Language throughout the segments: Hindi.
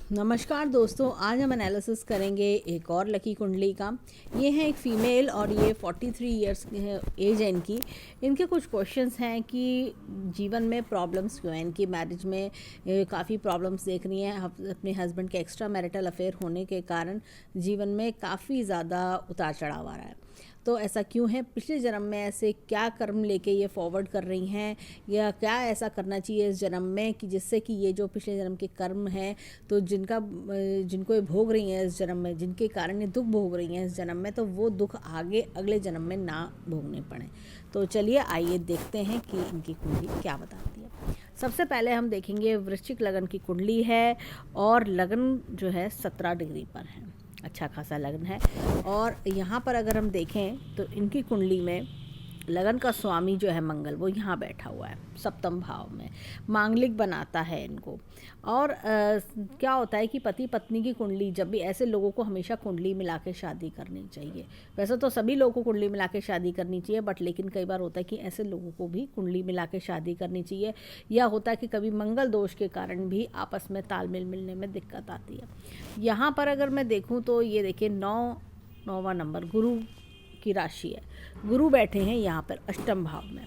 नमस्कार दोस्तों, आज हम एनालिसिस करेंगे एक और लकी कुंडली का। ये है एक फ़ीमेल और ये 43 इयर्स एज है इनकी। इनके कुछ क्वेश्चंस हैं कि जीवन में प्रॉब्लम्स क्यों हैं। इनकी मैरिज में काफ़ी प्रॉब्लम्स देख रही हैं। अपने हस्बैंड के एक्स्ट्रा मैरिटल अफेयर होने के कारण जीवन में काफ़ी ज़्यादा उतार चढ़ाव आ रहा है। तो ऐसा क्यों है, पिछले जन्म में ऐसे क्या कर्म लेके ये फॉरवर्ड कर रही हैं, या क्या ऐसा करना चाहिए इस जन्म में कि जिससे कि ये जो पिछले जन्म के कर्म हैं, तो जिनको ये भोग रही हैं इस जन्म में, जिनके कारण ये दुख भोग रही हैं इस जन्म में, तो वो दुख आगे अगले जन्म में ना भोगने पड़े। तो चलिए आइए देखते हैं कि इनकी कुंडली क्या बताती है। सबसे पहले हम देखेंगे वृश्चिक लगन की कुंडली है और लगन जो है 17 डिग्री पर है, अच्छा खासा लगन है। और यहाँ पर अगर हम देखें तो इनकी कुंडली में लगन का स्वामी जो है मंगल, वो यहाँ बैठा हुआ है सप्तम भाव में, मांगलिक बनाता है इनको। और क्या होता है कि पति पत्नी की कुंडली, जब भी ऐसे लोगों को हमेशा कुंडली मिला के शादी करनी चाहिए। वैसे तो सभी लोगों को कुंडली मिला के शादी करनी चाहिए, बट लेकिन कई बार होता है कि ऐसे लोगों को भी कुंडली मिला के शादी करनी चाहिए, या होता है कि कभी मंगल दोष के कारण भी आपस में तालमेल मिलने में दिक्कत आती है। यहाँ पर अगर मैं देखूँ तो ये देखिए 9वां नंबर गुरु की राशि है। गुरु बैठे हैं यहाँ पर अष्टम भाव में,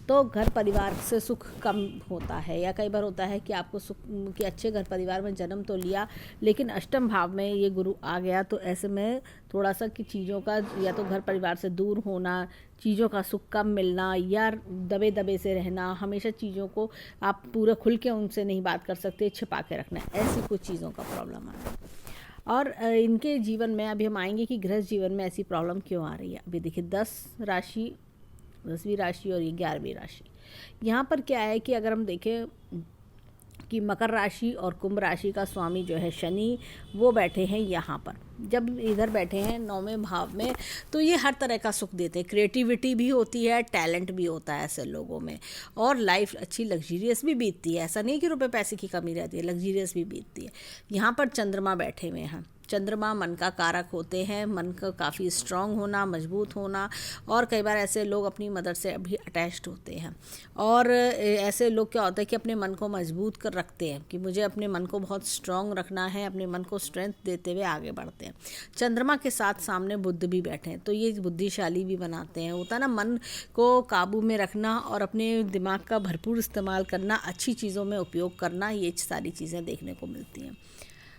तो घर परिवार से सुख कम होता है, या कई बार होता है कि आपको सुख कि अच्छे घर परिवार में जन्म तो लिया, लेकिन अष्टम भाव में ये गुरु आ गया, तो ऐसे में थोड़ा सा कि चीज़ों का या तो घर परिवार से दूर होना, चीज़ों का सुख कम मिलना, या दबे दबे से रहना, हमेशा चीज़ों को आप पूरा खुल के उनसे नहीं बात कर सकते, छिपा के रखना, ऐसी कुछ चीज़ों का प्रॉब्लम आ रहा है। और इनके जीवन में अभी हम आएंगे कि गृहस्थ जीवन में ऐसी प्रॉब्लम क्यों आ रही है। अभी देखिए 10वीं राशि और ये 11वीं राशि। यहाँ पर क्या है कि अगर हम देखें कि मकर राशि और कुंभ राशि का स्वामी जो है शनि, वो बैठे हैं यहाँ पर। जब इधर बैठे हैं 9वें भाव में, तो ये हर तरह का सुख देते हैं। क्रिएटिविटी भी होती है, टैलेंट भी होता है ऐसे लोगों में, और लाइफ अच्छी लग्जीरियस भी बीतती है। ऐसा नहीं कि रुपए पैसे की कमी रहती है, लग्जीरियस भी बीतती है। यहाँ पर चंद्रमा बैठे हुए हैं। चंद्रमा मन का कारक होते हैं, मन का काफ़ी स्ट्रांग होना, मजबूत होना, और कई बार ऐसे लोग अपनी मदर से अभी अटैच्ड होते हैं। और ऐसे लोग क्या होता है कि अपने मन को मजबूत कर रखते हैं कि मुझे अपने मन को बहुत स्ट्रांग रखना है, अपने मन को स्ट्रेंथ देते हुए आगे बढ़ते हैं। चंद्रमा के साथ सामने बुध भी बैठे हैं, तो ये बुद्धिशाली भी बनाते हैं। होता है ना, मन को काबू में रखना और अपने दिमाग का भरपूर इस्तेमाल करना, अच्छी चीज़ों में उपयोग करना, ये सारी चीज़ें देखने को मिलती हैं।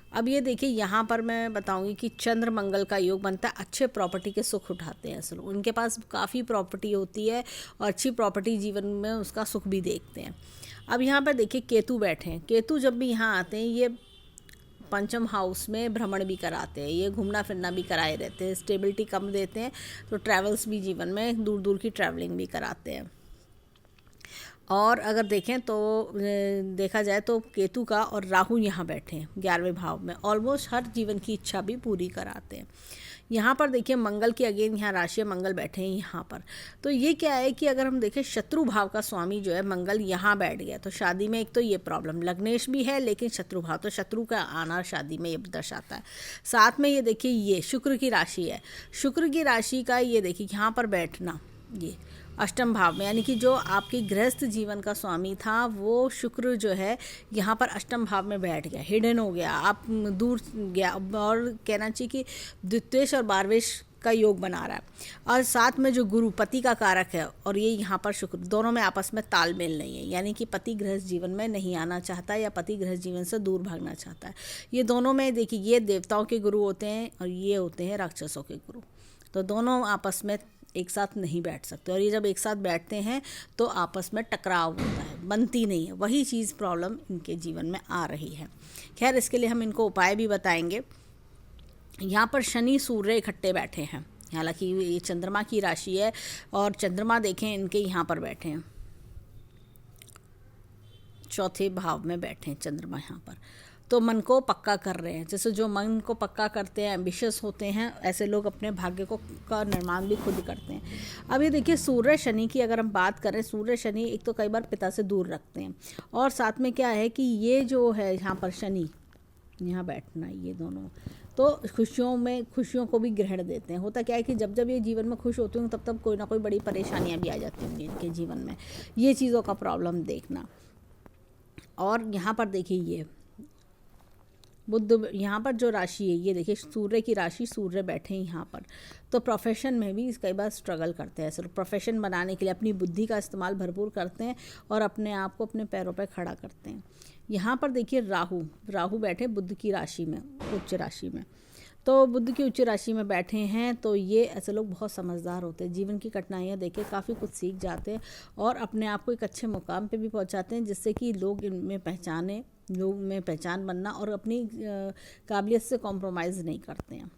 अब ये देखिए यहाँ पर मैं बताऊंगी कि चंद्र मंगल का योग बनता है, अच्छे प्रॉपर्टी के सुख उठाते हैं असल, उनके पास काफ़ी प्रॉपर्टी होती है और अच्छी प्रॉपर्टी जीवन में उसका सुख भी देखते हैं। अब यहाँ पर देखिए केतु बैठे हैं। केतु जब भी यहाँ आते हैं, ये पंचम हाउस में भ्रमण भी कराते हैं, ये घूमना फिरना भी कराए रहते हैं, स्टेबिलिटी कम देते हैं, तो ट्रैवल्स भी जीवन में दूर दूर की ट्रैवलिंग भी कराते हैं। और अगर देखें तो देखा जाए तो केतु का और राहु यहाँ बैठे हैं 11वें भाव में, ऑलमोस्ट हर जीवन की इच्छा भी पूरी कराते हैं। यहाँ पर देखिए मंगल की अगेन यहाँ राशि मंगल बैठे हैं यहाँ पर। तो ये क्या है कि अगर हम देखें शत्रु भाव का स्वामी जो है मंगल यहाँ बैठ गया, तो शादी में एक तो ये प्रॉब्लम, लग्नेश भी है लेकिन शत्रु भाव, तो शत्रु का आना शादी में ये दर्शाता है। साथ में ये देखिए ये शुक्र की राशि है, शुक्र की राशि का ये देखिए यहाँ पर बैठना, ये अष्टम भाव में, यानी कि जो आपकी गृहस्थ जीवन का स्वामी था वो शुक्र जो है यहाँ पर अष्टम भाव में बैठ गया, हिडन हो गया, आप दूर गया, और कहना चाहिए कि द्वितीयेश और बारहवेश का योग बना रहा है। और साथ में जो गुरु पति का कारक है और ये यहाँ पर शुक्र, दोनों में आपस में तालमेल नहीं है, यानी कि पति गृहस्थ जीवन में नहीं आना चाहता या पति गृहस्थ जीवन से दूर भागना चाहता है। ये दोनों में देखिए ये देवताओं के गुरु होते हैं और ये होते हैं राक्षसों के गुरु, तो दोनों आपस में एक साथ नहीं बैठ सकते, और ये जब एक साथ बैठते हैं तो आपस में टकराव होता है, बनती नहीं है। वही चीज़ प्रॉब्लम इनके जीवन में आ रही है। खैर इसके लिए हम इनको उपाय भी बताएंगे। यहाँ पर शनि सूर्य इकट्ठे बैठे हैं, हालांकि ये चंद्रमा की राशि है, और चंद्रमा देखें इनके यहाँ पर बैठे हैं, चौथे भाव में बैठे हैं चंद्रमा यहाँ पर, तो मन को पक्का कर रहे हैं। जैसे जो मन को पक्का करते हैं, एम्बिशियस होते हैं, ऐसे लोग अपने भाग्य को का निर्माण भी खुद करते हैं। अब ये देखिए सूर्य शनि की अगर हम बात करें, सूर्य शनि एक तो कई बार पिता से दूर रखते हैं, और साथ में क्या है कि ये जो है यहाँ पर शनि यहाँ बैठना, ये दोनों तो खुशियों को भी ग्रहण देते हैं। होता क्या है कि जब जब ये जीवन में खुश होते हैं तब तब कोई ना कोई बड़ी परेशानियाँ भी आ जाती होंगी इनके जीवन में, ये चीज़ों का प्रॉब्लम देखना। और यहाँ पर देखिए ये बुध यहाँ पर जो राशि है, ये देखिए सूर्य की राशि, सूर्य बैठे हैं यहाँ पर। तो प्रोफेशन में भी कई बार स्ट्रगल करते हैं, सिर्फ प्रोफेशन बनाने के लिए अपनी बुद्धि का इस्तेमाल भरपूर करते हैं और अपने आप को अपने पैरों पर खड़ा करते हैं। यहाँ पर देखिए राहु, राहु बैठे बुध की राशि में, उच्च राशि में। तो बुध की उच्च राशि में बैठे हैं, तो ये ऐसे लोग बहुत समझदार होते हैं, जीवन की कठिनाइयाँ देख के काफ़ी कुछ सीख जाते हैं और अपने आप को एक अच्छे मुकाम पे भी पहुंचाते हैं, जिससे कि लोग इनमें पहचाने, लोग में पहचान बनना और अपनी काबिलियत से कॉम्प्रोमाइज़ नहीं करते हैं।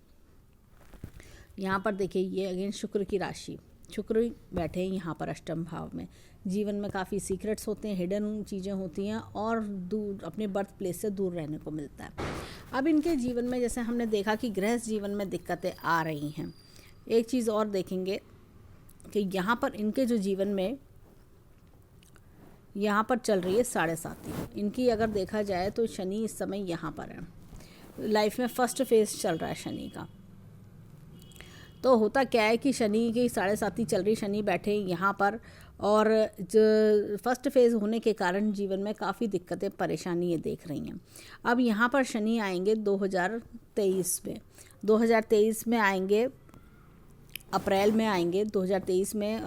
यहाँ पर देखिए ये अगेन शुक्र की राशि, शुक्र बैठे हैं यहाँ पर अष्टम भाव में। जीवन में काफ़ी सीक्रेट्स होते हैं, हिडन चीज़ें होती हैं और दूर, अपने बर्थ प्लेस से दूर रहने को मिलता है। अब इनके जीवन में जैसे हमने देखा कि गृहस्थ जीवन में दिक्कतें आ रही हैं, एक चीज़ और देखेंगे कि यहाँ पर इनके जो जीवन में यहाँ पर चल रही है 7.5 इनकी, अगर देखा जाए तो शनि इस समय यहाँ पर है, लाइफ में फर्स्ट फेज चल रहा है शनि का। तो होता क्या है कि शनि की 7.5 चल रही, शनि बैठे यहाँ पर और जो फर्स्ट फेज़ होने के कारण जीवन में काफ़ी दिक्कतें परेशानी ये देख रही हैं। अब यहाँ पर शनि आएंगे 2023 में, 2023 में आएंगे, अप्रैल में आएंगे 2023 में,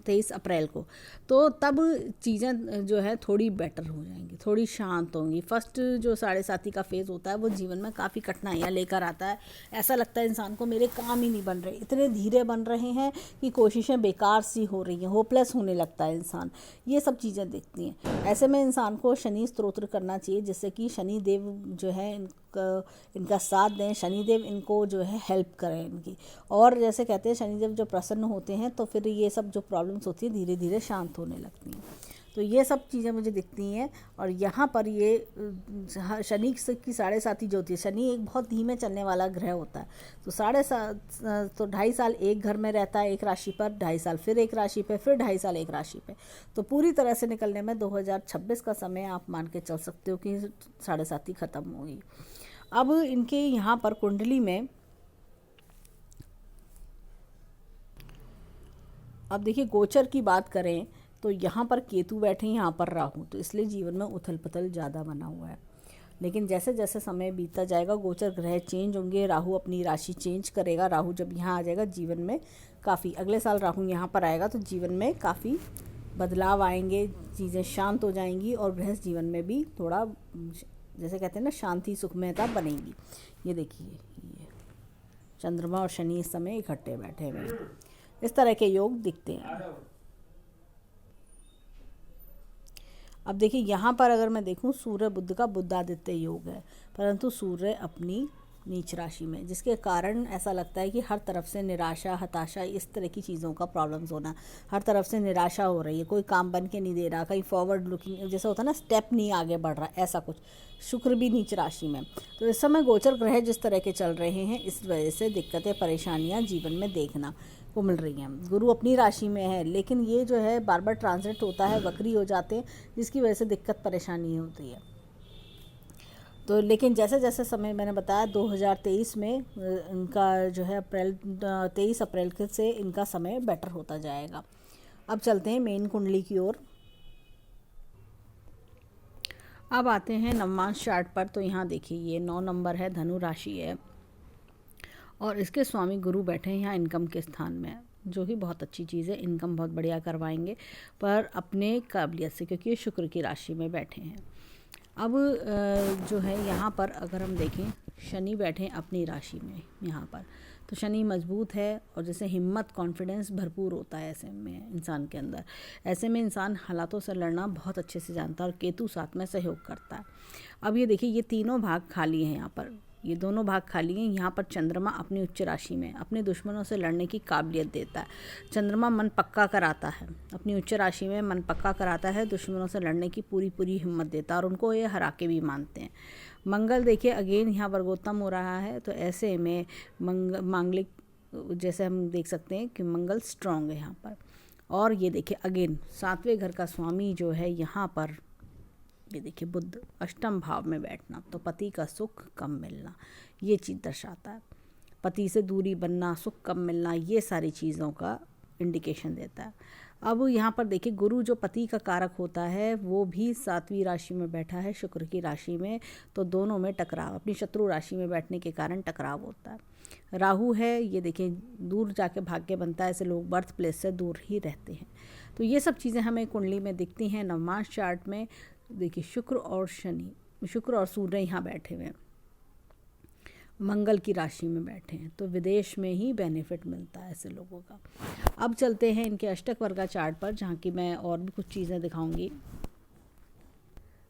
23 अप्रैल को। तो तब चीज़ें जो है थोड़ी बेटर हो जाएंगी, थोड़ी शांत होंगी। फर्स्ट जो 7.5 का फेज़ होता है वो जीवन में काफ़ी कठिनाइयाँ लेकर आता है। ऐसा लगता है इंसान को मेरे काम ही नहीं बन रहे, इतने धीरे बन रहे हैं कि कोशिशें बेकार सी हो रही हैं, होपलेस होने लगता है इंसान, ये सब चीज़ें दिखती हैं। ऐसे में इंसान को शनि स्तोत्र करना चाहिए, जिससे कि शनि देव जो है इनका साथ दें, शनिदेव इनको जो है हेल्प करें इनकी। और जैसे कहते हैं शनिदेव जो प्रसन्न होते हैं तो फिर ये सब जो प्रॉब्लम्स होती है धीरे धीरे शांत होने लगती हैं। तो ये सब चीज़ें मुझे दिखती हैं। और यहाँ पर ये शनि की 7.5 जो होती है, शनि एक बहुत धीमे चलने वाला ग्रह होता है। तो 7.5 तो 2.5 साल एक घर में रहता है, एक राशि पर, 2.5 साल फिर एक राशि पे, फिर 2.5 साल एक राशि पे। तो पूरी तरह से निकलने में 2026 का समय आप मान के चल सकते हो कि 7.5 ख़त्म होगी। अब इनके यहाँ पर कुंडली में अब देखिए गोचर की बात करें तो यहाँ पर केतु बैठे हैं, यहाँ पर राहु, तो इसलिए जीवन में उथल पुथल ज़्यादा बना हुआ है। लेकिन जैसे जैसे समय बीतता जाएगा गोचर ग्रह चेंज होंगे, राहु अपनी राशि चेंज करेगा, राहु जब यहाँ आ जाएगा जीवन में काफ़ी, अगले साल राहु यहाँ पर आएगा तो जीवन में काफ़ी बदलाव आएंगे, चीज़ें शांत हो जाएंगी और गृहस्थ जीवन में भी थोड़ा जैसे कहते हैं ना शांति सुखमयता बनेगी। ये देखिए ये चंद्रमा और शनि इस समय इकट्ठे बैठे हुए हैं, इस तरह के योग दिखते हैं। अब देखिए यहाँ पर अगर मैं देखूँ सूर्य बुध का बुधादित्य योग है, परंतु सूर्य अपनी नीच राशि में, जिसके कारण ऐसा लगता है कि हर तरफ से निराशा, हताशा, इस तरह की चीज़ों का प्रॉब्लम्स होना, हर तरफ से निराशा हो रही है, कोई काम बन के नहीं दे रहा, कहीं फॉरवर्ड लुकिंग जैसा होता है ना, स्टेप नहीं आगे बढ़ रहा, ऐसा कुछ। शुक्र भी नीच राशि में, तो इस समय गोचर ग्रह जिस तरह के चल रहे हैं, इस वजह से दिक्कतें परेशानियाँ जीवन में देखना को मिल रही हैं। गुरु अपनी राशि में है, लेकिन ये जो है बार बार ट्रांजिट होता है, वक्री हो जाते हैं, जिसकी वजह से दिक्कत परेशानी होती है। तो लेकिन जैसे जैसे समय मैंने बताया 2023 में इनका जो है 23 अप्रैल से इनका समय बेटर होता जाएगा। अब चलते हैं मेन कुंडली की ओर। अब आते हैं नवमांश चार्ट पर। तो यहाँ देखिए ये 9 नंबर है, धनु राशि है और इसके स्वामी गुरु बैठे हैं यहाँ इनकम के स्थान में, जो कि बहुत अच्छी चीज़ है, इनकम बहुत बढ़िया करवाएंगे पर अपने काबिलियत से, क्योंकि ये शुक्र की राशि में बैठे हैं। अब जो है यहाँ पर अगर हम देखें शनि बैठे हैं अपनी राशि में यहाँ पर, तो शनि मजबूत है और जैसे हिम्मत, कॉन्फिडेंस भरपूर होता है ऐसे में इंसान के अंदर। ऐसे में इंसान हालातों से लड़ना बहुत अच्छे से जानता है और केतु साथ में सहयोग करता है। अब ये देखिए ये तीनों भाग खाली हैं, यहाँ पर ये दोनों भाग खाली हैं। यहाँ पर चंद्रमा अपनी उच्च राशि में अपने दुश्मनों से लड़ने की काबिलियत देता है। चंद्रमा मन पक्का कराता है, अपनी उच्च राशि में मन पक्का कराता है, दुश्मनों से लड़ने की पूरी हिम्मत देता है और उनको ये हरा के भी मानते हैं। मंगल देखिए अगेन यहाँ वर्गोत्तम हो रहा है, तो ऐसे में मांगलिक जैसे हम देख सकते हैं कि मंगल स्ट्रांग है यहाँ पर। और ये देखिए अगेन 7वें घर का स्वामी जो है यहाँ पर, ये देखिए बुध अष्टम भाव में बैठना, तो पति का सुख कम मिलना ये चीज़ दर्शाता है। पति से दूरी बनना, सुख कम मिलना, ये सारी चीज़ों का इंडिकेशन देता है। अब यहाँ पर देखिए गुरु जो पति का कारक होता है वो भी 7वीं राशि में बैठा है शुक्र की राशि में, तो दोनों में टकराव, अपनी शत्रु राशि में बैठने के कारण टकराव होता है। राहु है, ये देखिए दूर जाके भाग्य बनता है, ऐसे लोग बर्थ प्लेस से दूर ही रहते हैं। तो ये सब चीज़ें हमें कुंडली में दिखती हैं। नवमास चार्ट में देखिए शुक्र और सूर्य यहाँ बैठे हुए हैं, मंगल की राशि में बैठे हैं, तो विदेश में ही बेनिफिट मिलता है ऐसे लोगों का। अब चलते हैं इनके अष्टक वर्गा चार्ट पर, जहाँ की मैं और भी कुछ चीज़ें दिखाऊंगी।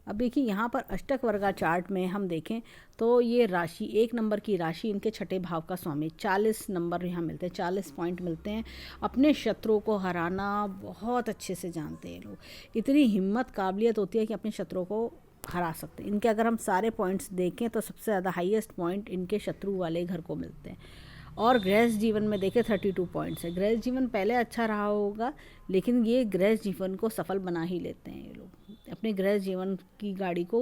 अब देखिए यहाँ पर अष्टक वर्गा चार्ट में हम देखें तो ये राशि 1 नंबर की राशि इनके छठे भाव का स्वामी, 40 नंबर यहाँ मिलते हैं, 40 पॉइंट मिलते हैं। अपने शत्रुओं को हराना बहुत अच्छे से जानते हैं लोग, इतनी हिम्मत काबिलियत होती है कि अपने शत्रुओं को हरा सकते हैं। इनके अगर हम सारे पॉइंट्स देखें तो सबसे ज़्यादा हाईएस्ट पॉइंट इनके शत्रु वाले घर को मिलते हैं। और गृहस्थ जीवन में देखें 32 पॉइंट्स है। गृहस्थ जीवन पहले अच्छा रहा होगा, लेकिन ये गृहस्थ जीवन को सफल बना ही लेते हैं ये लोग, अपने गृहस्थ जीवन की गाड़ी को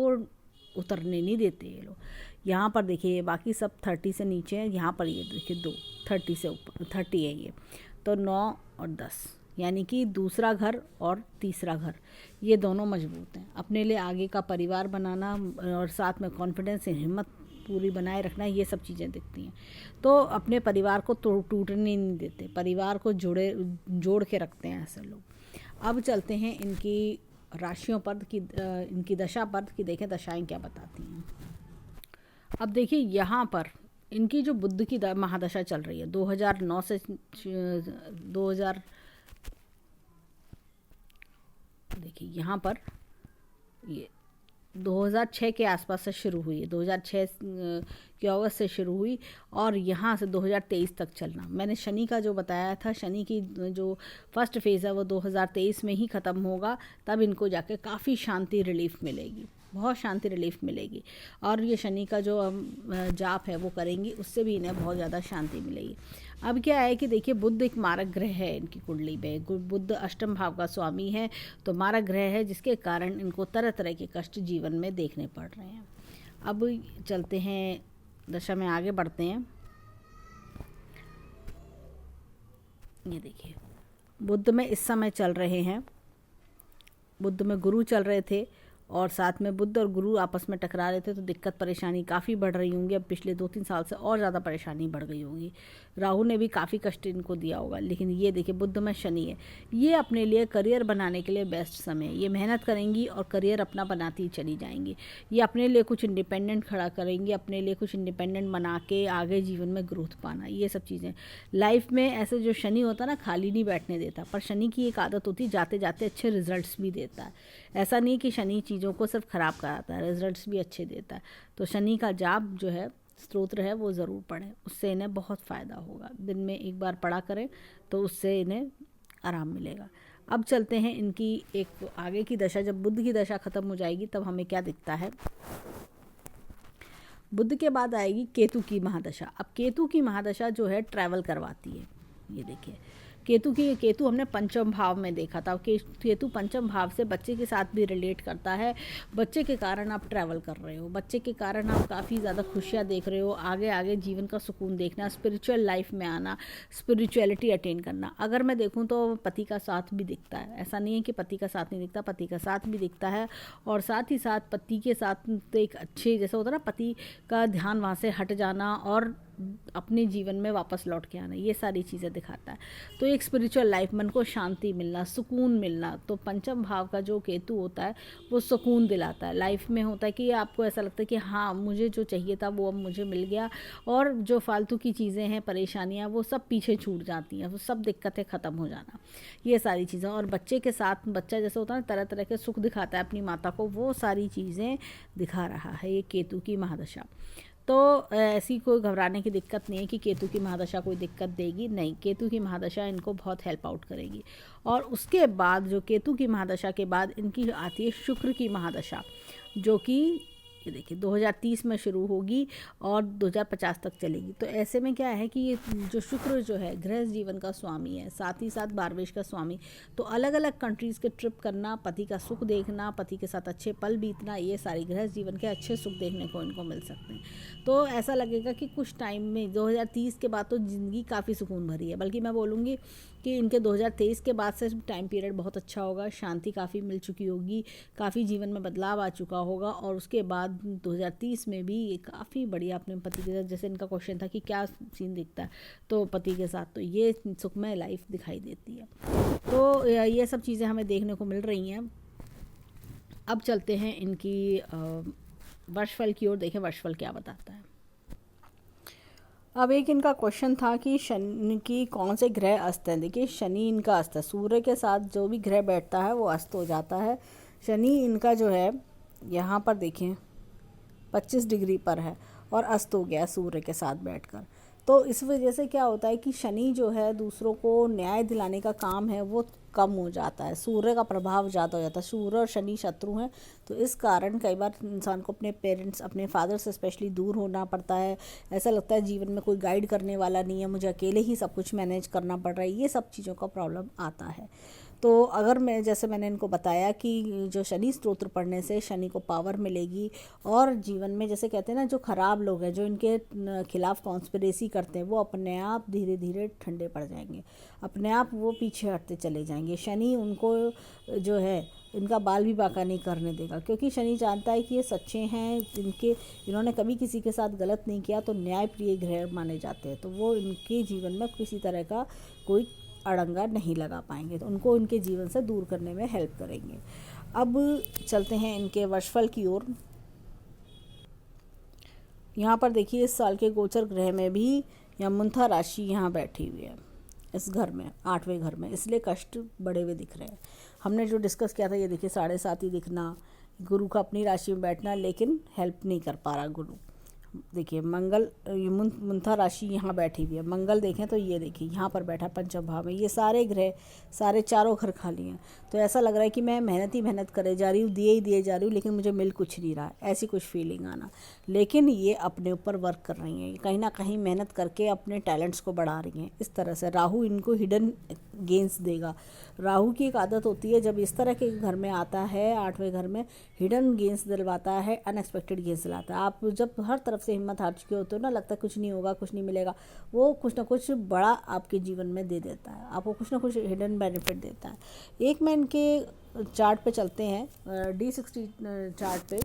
उतरने नहीं देते ये लोग। यहाँ पर देखिए बाकी सब 30 से नीचे हैं, यहाँ पर ये देखिए 2 30 से ऊपर 30 है ये, तो 9 और 10 यानी कि दूसरा घर और तीसरा घर ये दोनों मजबूत हैं। अपने लिए आगे का परिवार बनाना और साथ में कॉन्फिडेंस हिम्मत पूरी बनाए रखना, ये सब चीज़ें दिखती हैं। तो अपने परिवार को टूटने नहीं देते, परिवार को जोड़ के रखते हैं ऐसे लोग। अब चलते हैं इनकी राशियों पर कि इनकी दशा पर कि देखें दशाएं क्या बताती हैं। अब देखिए यहाँ पर इनकी जो बुध की महादशा चल रही है 2009 से 2000, देखिए यहाँ पर ये 2006 के आसपास से शुरू हुई है, 2006 के अगस्त से शुरू हुई और यहाँ से 2023 तक चलना। मैंने शनि का जो बताया था, शनि की जो फर्स्ट फेज़ है वो 2023 में ही ख़त्म होगा, तब इनको जाके काफ़ी शांति रिलीफ मिलेगी, बहुत शांति रिलीफ मिलेगी। और ये शनि का जो जाप है वो करेंगी, उससे भी इन्हें बहुत ज़्यादा शांति मिलेगी। अब क्या है कि देखिए बुध एक मारक ग्रह है इनकी कुंडली में, बुध अष्टम भाव का स्वामी है, तो मारक ग्रह है जिसके कारण इनको तरह तरह के कष्ट जीवन में देखने पड़ रहे हैं। अब चलते हैं दशा में आगे बढ़ते हैं। ये देखिए बुध में इस समय चल रहे हैं, बुध में गुरु चल रहे थे और साथ में बुध और गुरु आपस में टकरा रहे थे, तो दिक्कत परेशानी काफ़ी बढ़ रही होंगी। अब पिछले 2-3 साल से और ज़्यादा परेशानी बढ़ गई होगी। राहु ने भी काफ़ी कष्ट इनको दिया होगा, लेकिन ये देखिए बुध में शनि है, ये अपने लिए करियर बनाने के लिए बेस्ट समय है। ये मेहनत करेंगी और करियर अपना बनाती चली जाएंगी। ये अपने लिए कुछ इंडिपेंडेंट खड़ा करेंगी, अपने लिए कुछ इंडिपेंडेंट बना के आगे जीवन में ग्रोथ पाना, ये सब चीज़ें लाइफ में। ऐसे जो शनि होता है ना, खाली नहीं बैठने देता, पर शनि की एक आदत होती है जाते जाते अच्छे रिजल्ट्स भी देता है। ऐसा नहीं कि शनि चीज़ों को सिर्फ ख़राब कराता है, रिजल्ट्स भी अच्छे देता है। तो शनि का जाप जो है, स्तोत्र है, वो ज़रूर पढ़ें, उससे इन्हें बहुत फ़ायदा होगा। दिन में एक बार पढ़ा करें तो उससे इन्हें आराम मिलेगा। अब चलते हैं इनकी एक आगे की दशा, जब बुध की दशा ख़त्म हो जाएगी तब हमें क्या दिखता है। बुध के बाद आएगी केतु की महादशा। अब केतु की महादशा जो है ट्रैवल करवाती है। ये देखिए केतु हमने पंचम भाव में देखा था। केतु पंचम भाव से बच्चे के साथ भी रिलेट करता है। बच्चे के कारण आप ट्रैवल कर रहे हो, बच्चे के कारण आप काफ़ी ज़्यादा खुशियाँ देख रहे हो, आगे आगे जीवन का सुकून देखना, स्पिरिचुअल लाइफ में आना, स्पिरिचुअलिटी अटेन करना। अगर मैं देखूँ तो पति का साथ भी दिखता है, ऐसा नहीं है कि पति का साथ नहीं दिखता, पति का साथ भी दिखता है। और साथ ही साथ पति के साथ तो एक अच्छे, जैसे होता है ना, पति का ध्यान वहाँ से हट जाना और अपने जीवन में वापस लौट के आना, ये सारी चीज़ें दिखाता है। तो एक स्पिरिचुअल लाइफ, मन को शांति मिलना, सुकून मिलना। तो पंचम भाव का जो केतु होता है वो सुकून दिलाता है। लाइफ में होता है कि आपको ऐसा लगता है कि हाँ, मुझे जो चाहिए था वो अब मुझे मिल गया, और जो फालतू की चीज़ें हैं, परेशानियाँ, वो सब पीछे छूट जाती हैं, वो सब दिक्कतें ख़त्म हो जाना, ये सारी चीज़ें। और बच्चे के साथ, बच्चा जैसे होता है तरह तरह के सुख दिखाता है अपनी माता को, वो सारी चीज़ें दिखा रहा है ये केतु की महादशा। तो ऐसी कोई घबराने की दिक्कत नहीं है कि केतु की महादशा कोई दिक्कत देगी, नहीं। केतु की महादशा इनको बहुत हेल्प आउट करेगी। और उसके बाद जो केतु की महादशा के बाद इनकी आती है शुक्र की महादशा, जो कि ये देखिए 2030 में शुरू होगी और 2050 तक चलेगी। तो ऐसे में क्या है कि ये जो शुक्र जो है गृहस्थ जीवन का स्वामी है, साथ ही साथ बारहवेश का स्वामी, तो अलग अलग कंट्रीज़ के ट्रिप करना, पति का सुख देखना, पति के साथ अच्छे पल बीतना, ये सारी गृहस्थ जीवन के अच्छे सुख देखने को इनको मिल सकते हैं। तो ऐसा लगेगा कि कुछ टाइम में 2030 के बाद तो ज़िंदगी काफ़ी सुकून भरी है, बल्कि मैं बोलूँगी कि इनके 2023 के बाद से टाइम पीरियड बहुत अच्छा होगा, शांति काफ़ी मिल चुकी होगी, काफ़ी जीवन में बदलाव आ चुका होगा। और उसके बाद 2030 में भी ये काफ़ी बढ़िया अपने पति के साथ, जैसे इनका क्वेश्चन था कि क्या सीन दिखता है, तो पति के साथ तो ये सुखमय लाइफ दिखाई देती है। तो ये सब चीज़ें हमें देखने को मिल रही हैं। अब चलते हैं इनकी वर्षफल की ओर, देखें वर्षफल क्या बताता है। अब एक इनका क्वेश्चन था कि शनि की कौन से ग्रह अस्त हैं। देखिए शनि इनका अस्त है, सूर्य के साथ जो भी ग्रह बैठता है वो अस्त हो जाता है। शनि इनका जो है यहाँ पर देखें 25 डिग्री पर है और अस्त हो गया सूर्य के साथ बैठकर। तो इस वजह से क्या होता है कि शनि जो है दूसरों को न्याय दिलाने का काम है वो कम हो जाता है, सूर्य का प्रभाव ज़्यादा हो जाता है। सूर्य और शनि शत्रु हैं, तो इस कारण कई बार इंसान को अपने पेरेंट्स, अपने फादर से स्पेशली दूर होना पड़ता है। ऐसा लगता है जीवन में कोई गाइड करने वाला नहीं है, मुझे अकेले ही सब कुछ मैनेज करना पड़ रहा है, ये सब चीज़ों का प्रॉब्लम आता है। तो अगर मैं, जैसे मैंने इनको बताया कि जो शनि स्तोत्र पढ़ने से शनि को पावर मिलेगी और जीवन में, जैसे कहते हैं ना, जो ख़राब लोग हैं जो इनके खिलाफ कॉन्स्पिरेसी करते हैं वो अपने आप धीरे धीरे ठंडे पड़ जाएंगे, अपने आप वो पीछे हटते चले जाएंगे। शनि उनको जो है इनका बाल भी बांका नहीं करने देगा, क्योंकि शनि जानता है कि ये सच्चे हैं, इन्होंने कभी किसी के साथ गलत नहीं किया, तो न्यायप्रिय ग्रह माने जाते हैं, तो वो इनके जीवन में किसी तरह का कोई अड़ंगा नहीं लगा पाएंगे, तो उनको इनके जीवन से दूर करने में हेल्प करेंगे। अब चलते हैं इनके वर्षफल की ओर। यहाँ पर देखिए इस साल के गोचर ग्रह में भी यमुना राशि यहाँ बैठी हुई है इस घर में, 8वें घर में, इसलिए कष्ट बढ़े हुए दिख रहे हैं। हमने जो डिस्कस किया था, ये देखिए 7.5 ही दिखना, गुरु का अपनी राशि में बैठना, लेकिन हेल्प नहीं कर पा रहा गुरु। देखिए मंगल, मुंथा राशि यहाँ बैठी हुई है, मंगल देखें तो ये देखिए यहाँ पर बैठा पंचम भाव में, ये सारे ग्रह, सारे चारों घर खाली हैं। तो ऐसा लग रहा है कि मैं मेहनत ही मेहनत करे जा रही हूँ, दिए ही दिए जा रही हूँ, लेकिन मुझे मिल कुछ नहीं रहा, ऐसी कुछ फीलिंग आना। लेकिन ये अपने ऊपर वर्क कर रही हैं, कहीं ना कहीं मेहनत करके अपने टैलेंट्स को बढ़ा रही हैं। इस तरह से राहु इनको हिडन गेंस देगा। राहु की एक आदत होती है, जब इस तरह के घर में आता है 8वें घर में, हिडन गेंस दिलवाता है, अनएक्सपेक्टेड गेंस दिलाता है। आप जब हर तरफ से हिम्मत हार चुके होते हो ना, लगता है कुछ नहीं होगा, कुछ नहीं मिलेगा, वो कुछ ना कुछ बड़ा आपके जीवन में दे देता है, आपको कुछ ना कुछ हिडन बेनिफिट देता है। एक में इनके चार्ट पे चलते हैं, D60 चार्ट पे,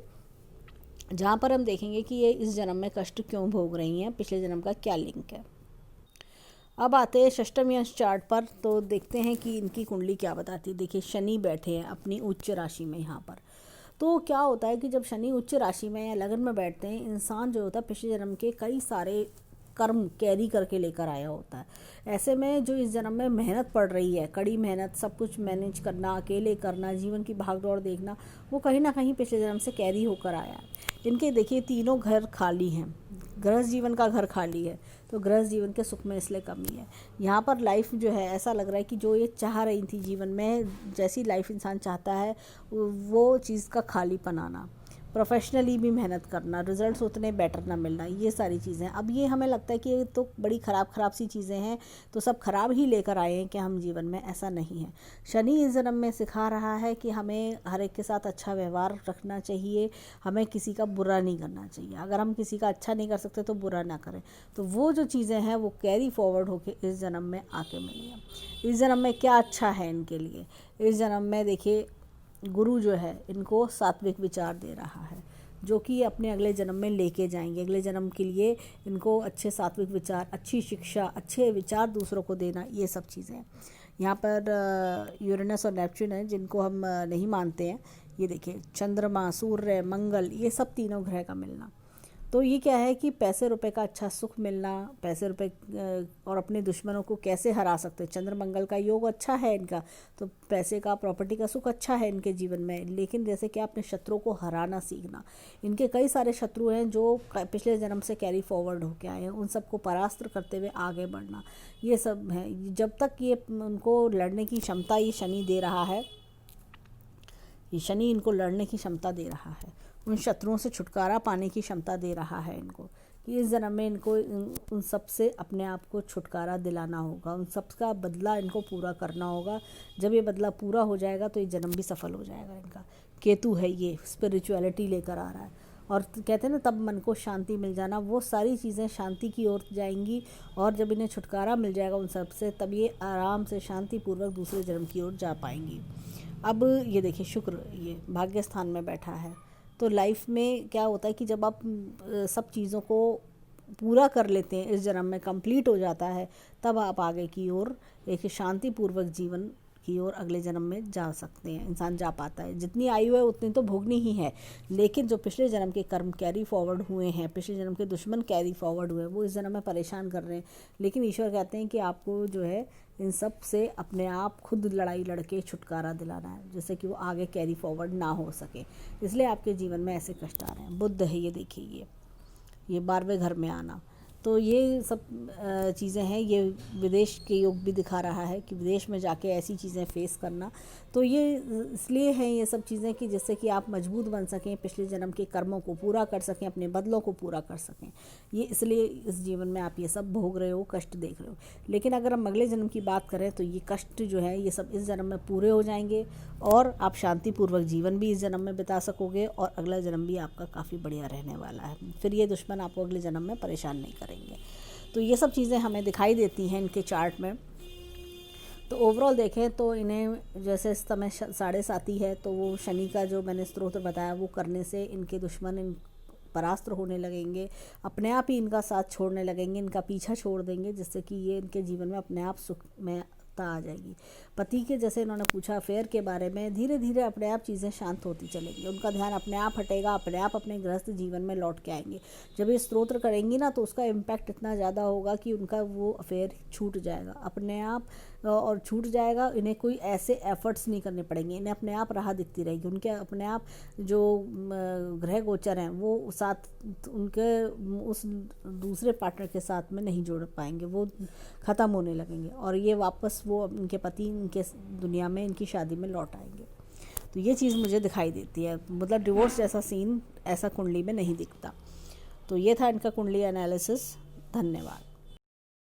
जहाँ पर हम देखेंगे कि ये इस जन्म में कष्ट क्यों भोग रही हैं, पिछले जन्म का क्या लिंक है। अब आते हैं षष्टम यंश चार्ट पर, तो देखते हैं कि इनकी कुंडली क्या बताती है। देखिए शनि बैठे हैं अपनी उच्च राशि में यहाँ पर। तो क्या होता है कि जब शनि उच्च राशि में या लगन में बैठते हैं, इंसान जो होता है पिछले जन्म के कई सारे कर्म कैरी करके लेकर आया होता है। ऐसे में जो इस जन्म में मेहनत पड़ रही है, कड़ी मेहनत, सब कुछ मैनेज करना, अकेले करना, जीवन की भागदौड़ देखना, वो कहीं ना कहीं पिछले जन्म से कैरी होकर आया है। इनके देखिए तीनों घर खाली हैं, गृहस्थ जीवन का घर खाली है, तो गृहस्थ जीवन के सुख में इसलिए कमी है। यहाँ पर लाइफ जो है, ऐसा लग रहा है कि जो ये चाह रही थी जीवन में, जैसी लाइफ इंसान चाहता है वो चीज़ का खालीपन आना, प्रोफेशनली भी मेहनत करना, रिजल्ट्स उतने बेटर ना मिलना, ये सारी चीज़ें। अब ये हमें लगता है कि ये तो बड़ी ख़राब सी चीज़ें हैं, तो सब खराब ही लेकर आए हैं कि हम जीवन में, ऐसा नहीं है। शनि इस जन्म में सिखा रहा है कि हमें हर एक के साथ अच्छा व्यवहार रखना चाहिए, हमें किसी का बुरा नहीं करना चाहिए। अगर हम किसी का अच्छा नहीं कर सकते तो बुरा ना करें। तो वो जो चीज़ें हैं वो कैरी फॉरवर्ड होकर इस जन्म में आके मिली हैं। इस जन्म में क्या अच्छा है इनके लिए, इस जन्म में देखिए गुरु जो है इनको सात्विक विचार दे रहा है, जो कि अपने अगले जन्म में लेके जाएंगे। अगले जन्म के लिए इनको अच्छे सात्विक विचार, अच्छी शिक्षा, अच्छे विचार दूसरों को देना, ये सब चीज़ें हैं। यहाँ पर यूरेनस और नेपच्यून है जिनको हम नहीं मानते हैं। ये देखिए चंद्रमा, सूर्य, मंगल, ये सब तीनों ग्रह का मिलना। तो ये क्या है कि पैसे रुपए का अच्छा सुख मिलना, पैसे रुपए और अपने दुश्मनों को कैसे हरा सकते हैं। चंद्र मंगल का योग अच्छा है इनका, तो पैसे का, प्रॉपर्टी का सुख अच्छा है इनके जीवन में। लेकिन जैसे कि अपने शत्रुओं को हराना सीखना, इनके कई सारे शत्रु हैं जो पिछले जन्म से कैरी फॉरवर्ड होके आए हैं, उन सबको परास्त करते हुए आगे बढ़ना, ये सब है। जब तक ये उनको लड़ने की क्षमता ये शनि दे रहा है, ये शनि इनको लड़ने की क्षमता दे रहा है, उन शत्रुओं से छुटकारा पाने की क्षमता दे रहा है इनको, कि इस जन्म में इनको उन सब से अपने आप को छुटकारा दिलाना होगा, उन सब का बदला इनको पूरा करना होगा। जब ये बदला पूरा हो जाएगा तो ये जन्म भी सफल हो जाएगा इनका। केतु है, ये स्पिरिचुअलिटी लेकर आ रहा है। और कहते हैं ना तब मन को शांति मिल जाना, वो सारी चीज़ें शांति की ओर जाएंगी। और जब इन्हें छुटकारा मिल जाएगा उन सब से, तब ये आराम से शांतिपूर्वक दूसरे जन्म की ओर जा पाएंगी। अब ये देखिए शुक्र ये भाग्य स्थान में बैठा है, तो लाइफ में क्या होता है कि जब आप सब चीज़ों को पूरा कर लेते हैं, इस जन्म में कंप्लीट हो जाता है, तब आप आगे की ओर एक शांतिपूर्वक जीवन की ओर अगले जन्म में जा सकते हैं, इंसान जा पाता है। जितनी आयु है उतनी तो भोगनी ही है, लेकिन जो पिछले जन्म के कर्म कैरी फॉरवर्ड हुए हैं, पिछले जन्म के दुश्मन कैरी फॉरवर्ड हुए हैं, वो इस जन्म में परेशान कर रहे हैं। लेकिन ईश्वर कहते हैं कि आपको जो है इन सब से अपने आप खुद लड़ाई लड़के छुटकारा दिलाना है, जिससे कि वो आगे कैरी फॉरवर्ड ना हो सके। इसलिए आपके जीवन में ऐसे कष्ट आ रहे हैं। बुध है ये, देखिए ये 12वें घर में आना, तो ये सब चीज़ें हैं। ये विदेश के योग भी दिखा रहा है कि विदेश में जाके ऐसी चीज़ें फेस करना, तो ये इसलिए हैं ये सब चीज़ें कि जिससे कि आप मजबूत बन सकें, पिछले जन्म के कर्मों को पूरा कर सकें, अपने बदलों को पूरा कर सकें। ये इसलिए इस जीवन में आप ये सब भोग रहे हो, कष्ट देख रहे हो। लेकिन अगर हम अगले जन्म की बात करें तो ये कष्ट जो है ये सब इस जन्म में पूरे हो जाएंगे, और आप शांतिपूर्वक जीवन भी इस जन्म में बिता सकोगे, और अगला जन्म भी आपका काफ़ी बढ़िया रहने वाला है। फिर ये दुश्मन आपको अगले जन्म में परेशान नहीं करेंगे। तो ये सब चीज़ें हमें दिखाई देती हैं इनके चार्ट में। तो ओवरऑल देखें तो इन्हें जैसे इस समय 7.5 है, तो वो शनि का जो मैंने स्त्रोत्र बताया वो करने से इनके दुश्मन इन परास्त होने लगेंगे, अपने आप ही इनका साथ छोड़ने लगेंगे, इनका पीछा छोड़ देंगे, जिससे कि ये इनके जीवन में अपने आप सुख में आ जाएगी। पति के जैसे इन्होंने पूछा अफेयर के बारे में, धीरे धीरे अपने आप चीज़ें शांत होती चलेंगी, उनका ध्यान अपने आप हटेगा, अपने आप अपने गृहस्थ जीवन में लौट के आएंगे। जब ये स्तोत्र करेंगी ना तो उसका इम्पैक्ट इतना ज़्यादा होगा कि उनका वो अफेयर छूट जाएगा अपने आप, और छूट जाएगा। इन्हें कोई ऐसे एफर्ट्स नहीं करने पड़ेंगे, इन्हें अपने आप राह दिखती रहेगी। उनके अपने आप जो ग्रह गोचर हैं वो साथ उनके उस दूसरे पार्टनर के साथ में नहीं जोड़ पाएंगे, वो ख़त्म होने लगेंगे, और ये वापस वो उनके पति इनके दुनिया में इनकी शादी में लौट आएंगे। तो ये चीज़ मुझे दिखाई देती है, मतलब डिवोर्स जैसा सीन ऐसा कुंडली में नहीं दिखता। तो ये था इनका कुंडली एनालिसिस। धन्यवाद।